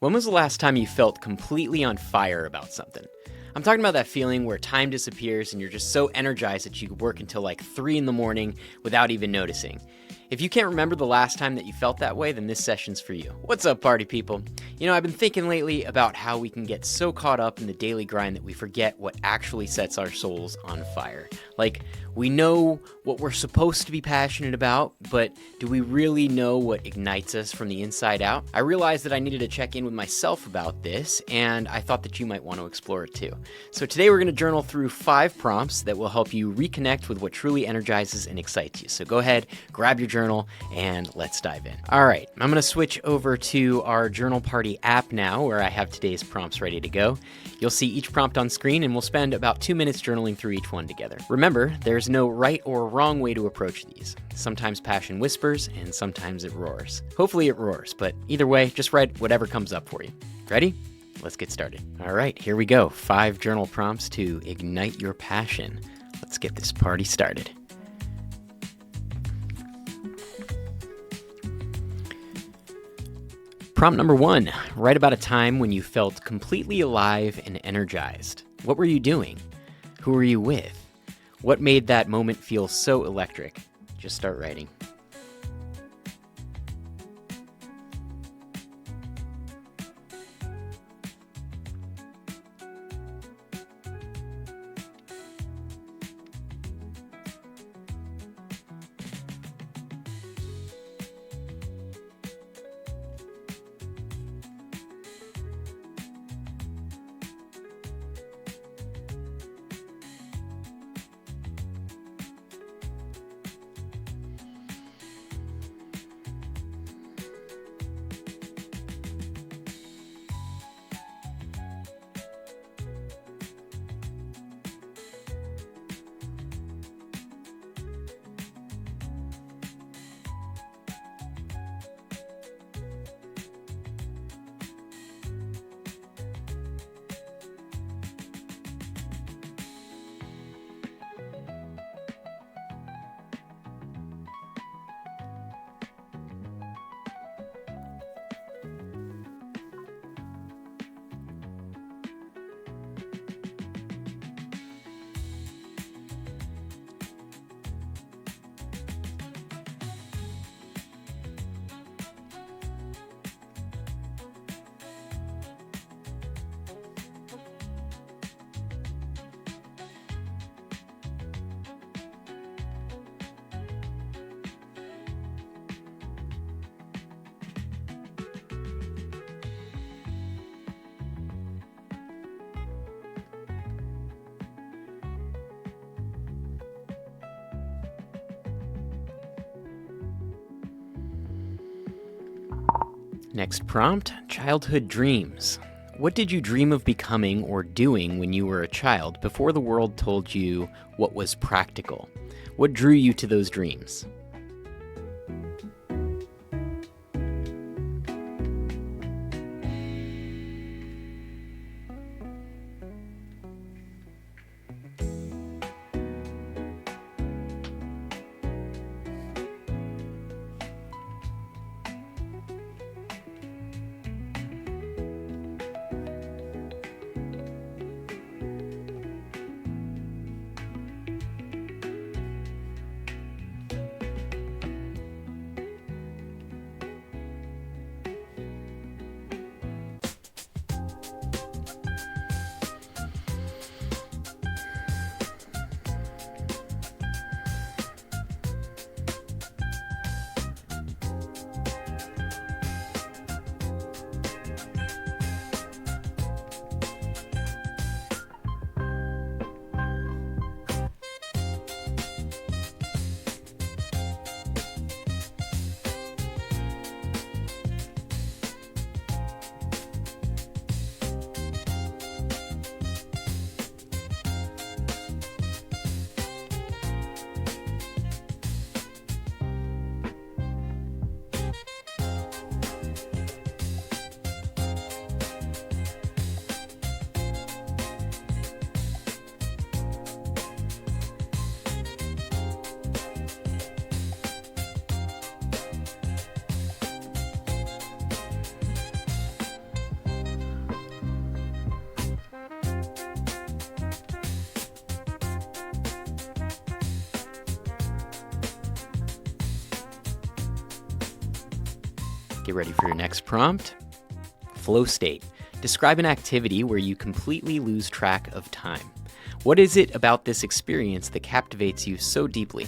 When was the last time you felt completely on fire about something? I'm talking about that feeling where time disappears and you're just so energized that you could work until like 3 in the morning without even noticing. If you can't remember the last time that you felt that way, then this session's for you. What's up, party people? I've been thinking lately about how we can get so caught up in the daily grind that we forget what actually sets our souls on fire. Like, we know what we're supposed to be passionate about, but do we really know what ignites us from the inside out? I realized that I needed to check in with myself about this, and I thought that you might want to explore it too. So today we're going to journal through 5 prompts that will help you reconnect with what truly energizes and excites you. So go ahead, grab your journal, and let's dive in. All right, I'm going to switch over to our Journal Party app now, where I have today's prompts ready to go. You'll see each prompt on screen, and we'll spend about 2 minutes journaling through each one together. Remember, there's no right or wrong way to approach these. Sometimes passion whispers, and sometimes it roars. Hopefully it roars, but either way, just write whatever comes up for you. Ready? Let's get started. All right, here we go. 5 journal prompts to ignite your passion. Let's get this party started. Prompt number 1, write about a time when you felt completely alive and energized. What were you doing? Who were you with? What made that moment feel so electric? Just start writing. Next prompt, childhood dreams. What did you dream of becoming or doing when you were a child before the world told you what was practical? What drew you to those dreams? Get ready for your next prompt. Flow state. Describe an activity where you completely lose track of time. What is it about this experience that captivates you so deeply?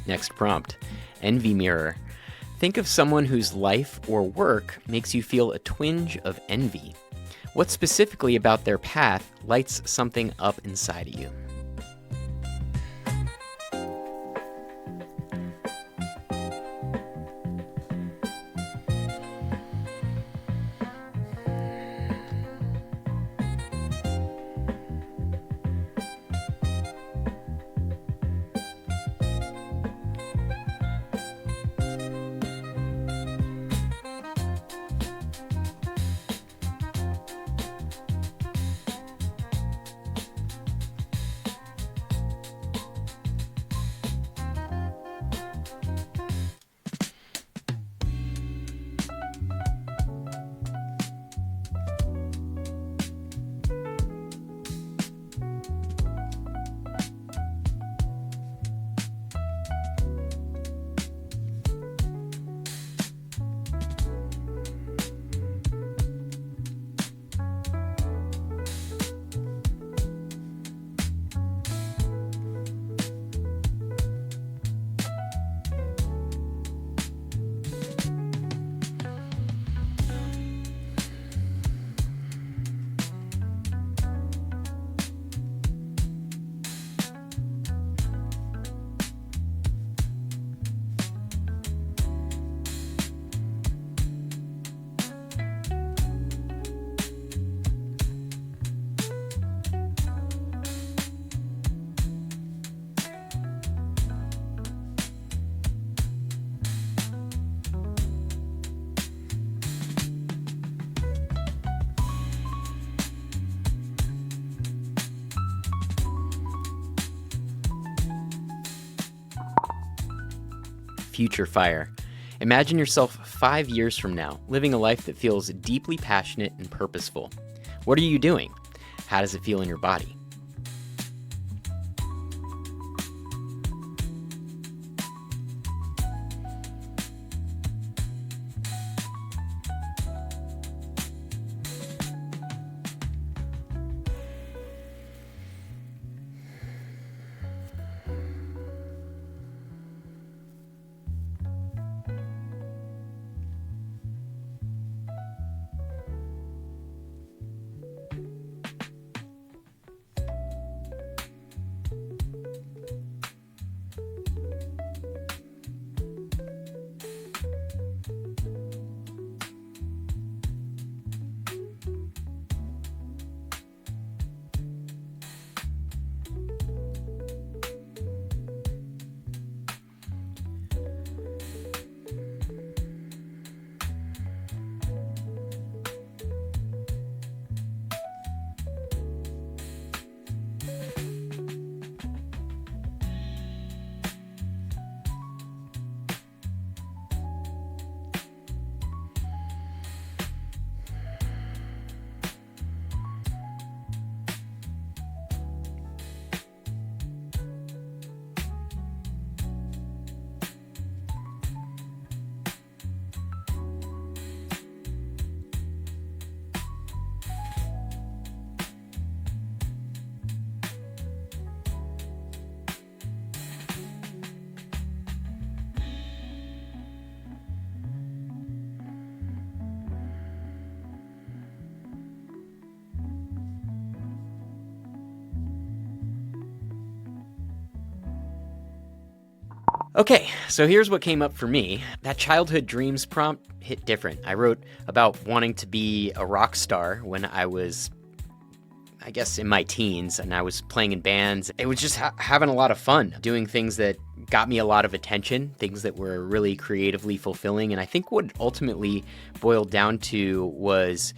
Next prompt. Envy mirror. Think of someone whose life or work makes you feel a twinge of envy. What specifically about their path lights something up inside of you? Future fire. Imagine yourself 5 years from now, living a life that feels deeply passionate and purposeful. What are you doing? How does it feel in your body? Okay, so here's what came up for me. That childhood dreams prompt hit different. I wrote about wanting to be a rock star when I was, I guess, in my teens, and I was playing in bands. It was just having a lot of fun, doing things that got me a lot of attention, things that were really creatively fulfilling. And I think what ultimately boiled down to was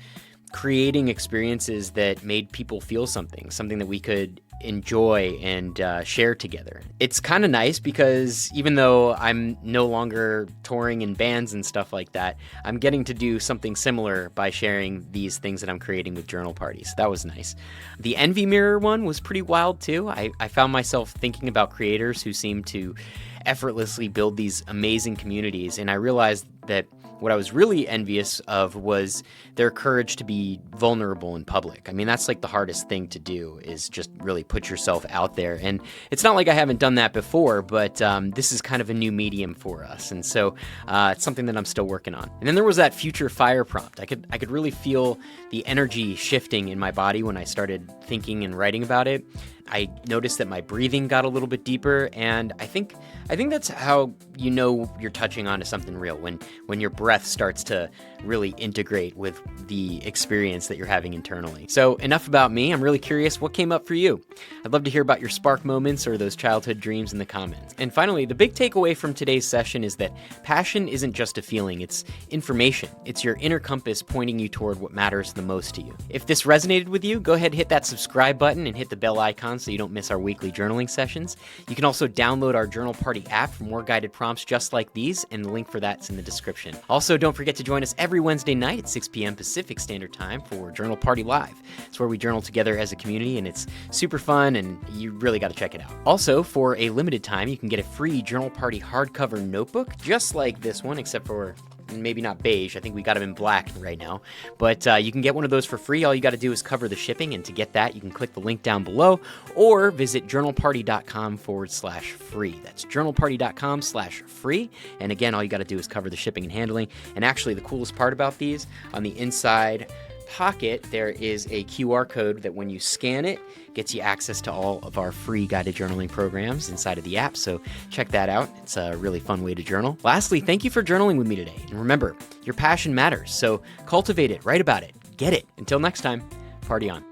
creating experiences that made people feel something that we could enjoy and share together. It's kind of nice because even though I'm no longer touring in bands and stuff like that, I'm getting to do something similar by sharing these things that I'm creating with journal parties. That was nice. The envy mirror one was pretty wild too. I found myself thinking about creators who seem to effortlessly build these amazing communities, and I realized that what I was really envious of was their courage to be vulnerable in public. I mean, that's like the hardest thing to do, is just really put yourself out there. And it's not like I haven't done that before, but this is kind of a new medium for us. And so it's something that I'm still working on. And then there was that future fire prompt. I could really feel the energy shifting in my body when I started thinking and writing about it. I noticed that my breathing got a little bit deeper, and I think that's how you know you're touching onto something real, when your breath starts to really integrate with the experience that you're having internally. So enough about me. I'm really curious what came up for you. I'd love to hear about your spark moments or those childhood dreams in the comments. And finally, the big takeaway from today's session is that passion isn't just a feeling, it's information. It's your inner compass pointing you toward what matters the most to you. If this resonated with you, go ahead and hit that subscribe button and hit the bell icon so you don't miss our weekly journaling sessions. You can also download our Journal Party app for more guided prompts just like these, and the link for that's in the description. Also, don't forget to join us every Wednesday night at 6 p.m. Pacific Standard Time for Journal Party Live. It's where we journal together as a community, and it's super fun, and you really got to check it out. Also, for a limited time, you can get a free Journal Party hardcover notebook, just like this one, except for maybe not beige. I think we got them in black right now. But you can get one of those for free. All you got to do is cover the shipping. And to get that, you can click the link down below or visit journalparty.com/free. That's journalparty.com/free. And again, all you got to do is cover the shipping and handling. And actually, the coolest part about these, on the inside pocket, there is a QR code that when you scan it, gets you access to all of our free guided journaling programs inside of the app. So check that out. It's a really fun way to journal. Lastly, thank you for journaling with me today. And remember, your passion matters. So cultivate it, write about it, get it. Until next time, party on.